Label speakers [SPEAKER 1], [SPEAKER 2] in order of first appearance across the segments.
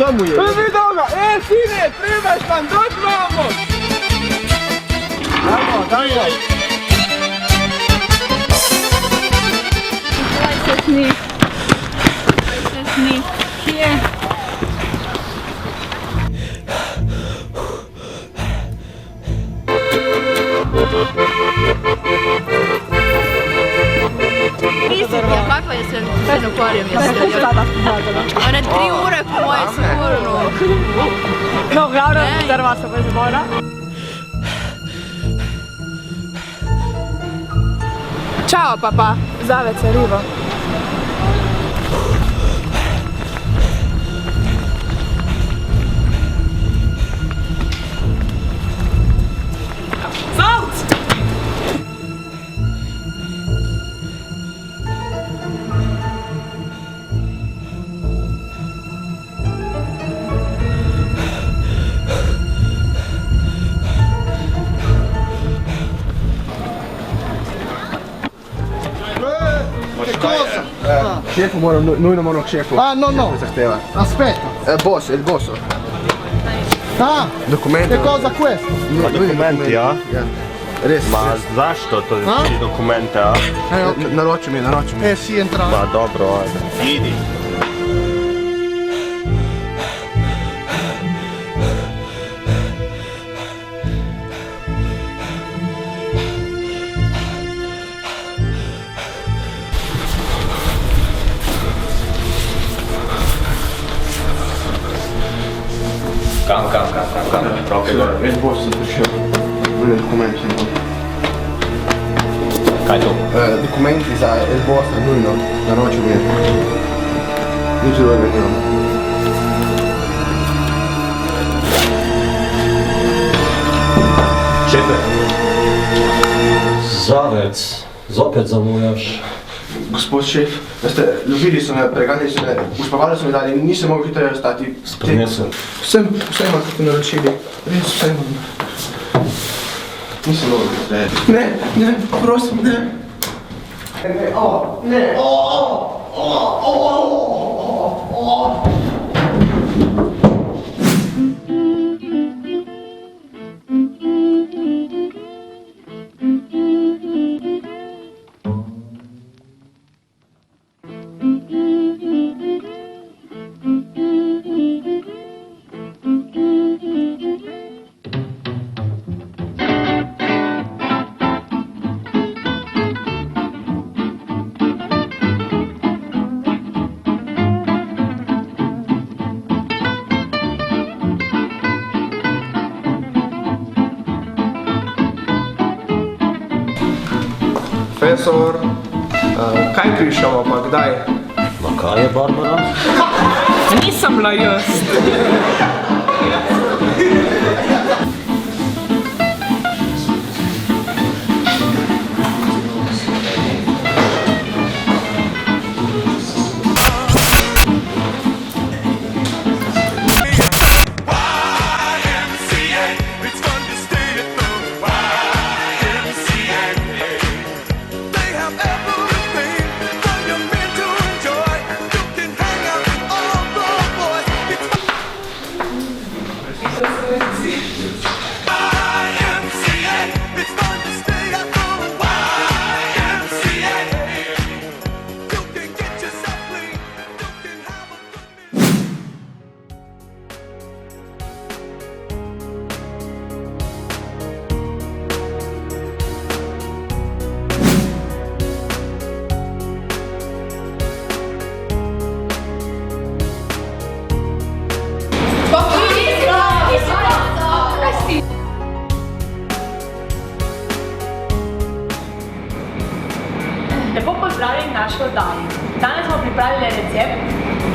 [SPEAKER 1] Samo je.
[SPEAKER 2] Videl ga, sine, trebaš nam, dođemo!
[SPEAKER 1] Dajmo.
[SPEAKER 3] Sni. Kje?
[SPEAKER 4] Kakva je se akvarijom jeste? One 3 ure po moje sigurno.
[SPEAKER 3] No, glavno, drva se bez mora.
[SPEAKER 4] Ćao, papa. Zavece, rivo.
[SPEAKER 1] Šefu nujno moram k šefu.
[SPEAKER 2] No.
[SPEAKER 1] Zahteva.
[SPEAKER 2] Aspetta.
[SPEAKER 1] Boss, il boss. Dokumenti.
[SPEAKER 2] Che cosa questo?
[SPEAKER 5] Ma dokumenti, ja?
[SPEAKER 1] Res.
[SPEAKER 5] Ma zašto to ti dokumente, ja?
[SPEAKER 1] Naroči mi.
[SPEAKER 2] Sì, entrare.
[SPEAKER 5] Ma dobro, ajde. Idi. Kam,
[SPEAKER 1] Il boss je prišel. Nujno dokumenti.
[SPEAKER 5] kaj to?
[SPEAKER 1] Dokumenti za il boss, nujno. Naroči mi. Nič drugega nimam.
[SPEAKER 5] Šefe.
[SPEAKER 6] Zavec, zopet zamujaš.
[SPEAKER 1] Gospod šef, veste, ljubili so me, preganjali so me, uspavali so me dali, nisem mogel hitreje ostati.
[SPEAKER 6] Prinesem.
[SPEAKER 1] Vse imam, kot mi naročili. Res, vse imam. Nisem mogel hitreje. Ne, prosim, ne. Ne.
[SPEAKER 2] Profesor, kaj pišemo pa kdaj?
[SPEAKER 6] Ma kaj je, Barbara?
[SPEAKER 3] Nisem bila jaz.
[SPEAKER 7] Lepo pozdravljeni v naši oddaji. Danes smo pripravili recept,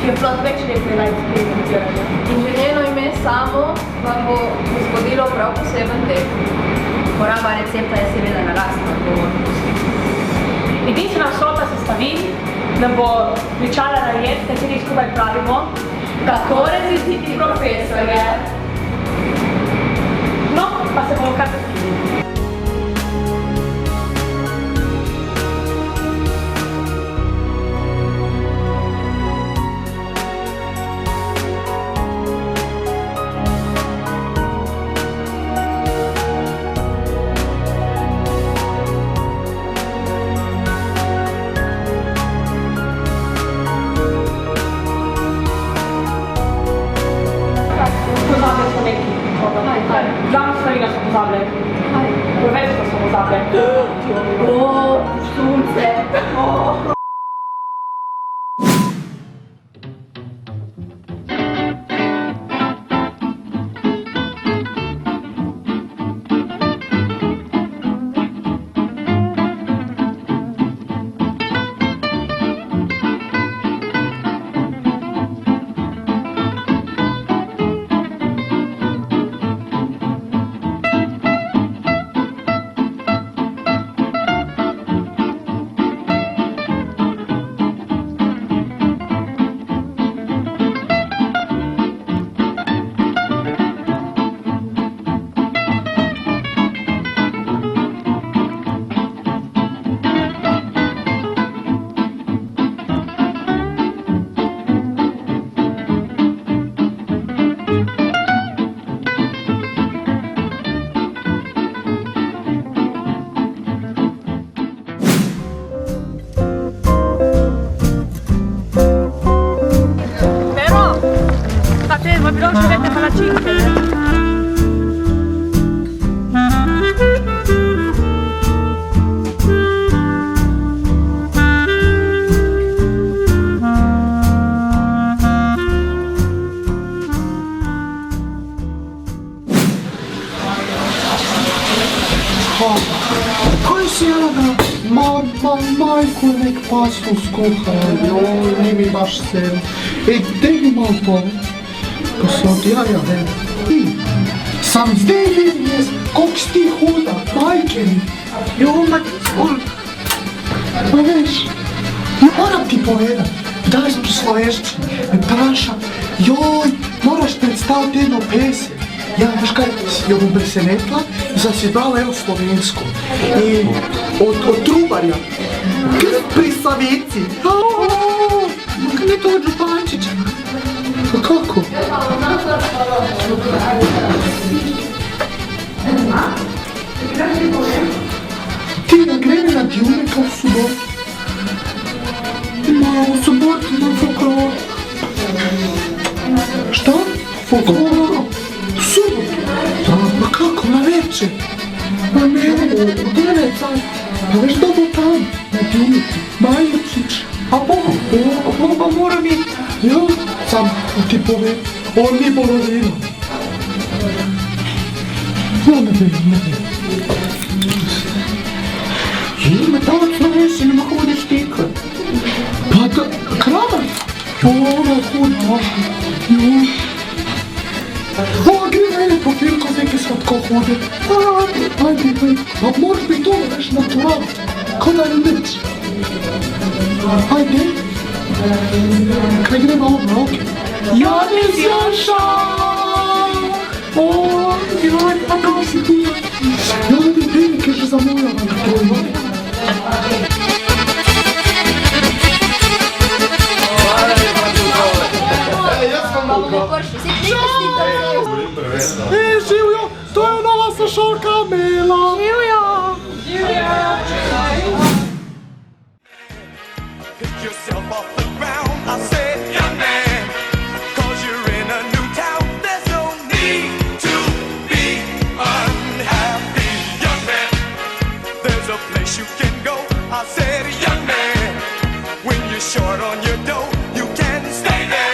[SPEAKER 7] ki je plod večletnega eksperimentiranja.
[SPEAKER 4] In že njeno ime samo vam bo zgodilo prav poseben del. Poraba recepta je seveda narasla odgovornost.
[SPEAKER 7] Edinstvena vsota sestavin nam bo pričala nared, kateri skupaj pravimo, kako razjeziti profesorje. No, pa se bomo kar vrtili.
[SPEAKER 4] O, sunce.
[SPEAKER 3] Pero, state, ma però ci avete la 5.
[SPEAKER 1] Kaj si Ana? Majko je nek pasto skuhala, joj, ni mi baš sem. Ej, daj mi malo to. Pa se od jaja, sam zdaj vidim jaz, koliko si ti huda, majke mi. Joj, ma veš, moram ti povedati, kdaj sem pri slovenščini, me praša, joj, moraš predstaviti jedno pesem. Ja, veš kaj, jo bom presenetila, sem si brala eno slovensko. In od Trubarja. Pri Savici. Ne to od Župančiča. Pa kako? Ti ne gremi na Djurnika v sobotu? Ma, v sobotu na folklor. Šta? Folklor? Subotu? Pa kako, na večer? Pa ne, u 9 sati. Pa veš da bo tam, na Djurniku, Majlčić. A pa mora biti. Ja, sam ti povem, on mi bo rodila. Ja, ne vem. Ima točno veš, ne mogu hoditi štikati. Pa da, Kramer? Jo, ona je huda. Jo. Gre mene po filmku, zdaj smo tako hode. Ajde. A moraš biti to, veš, natural. Ko da ne nič. Ajde. Kaj gremo ovdje, okej. Janez Janša! Joj, pa kako si ti? Joj, Benik je že zamujala na tvoj. Živjo, to je nova sošolka Mela. Živjo.
[SPEAKER 8] Pick yourself off the ground, I said, young man, 'cause you're in a new town, there's no need to be unhappy, young man. There's a place you can go, I said, young man, when you're short on your dough, you can stay there.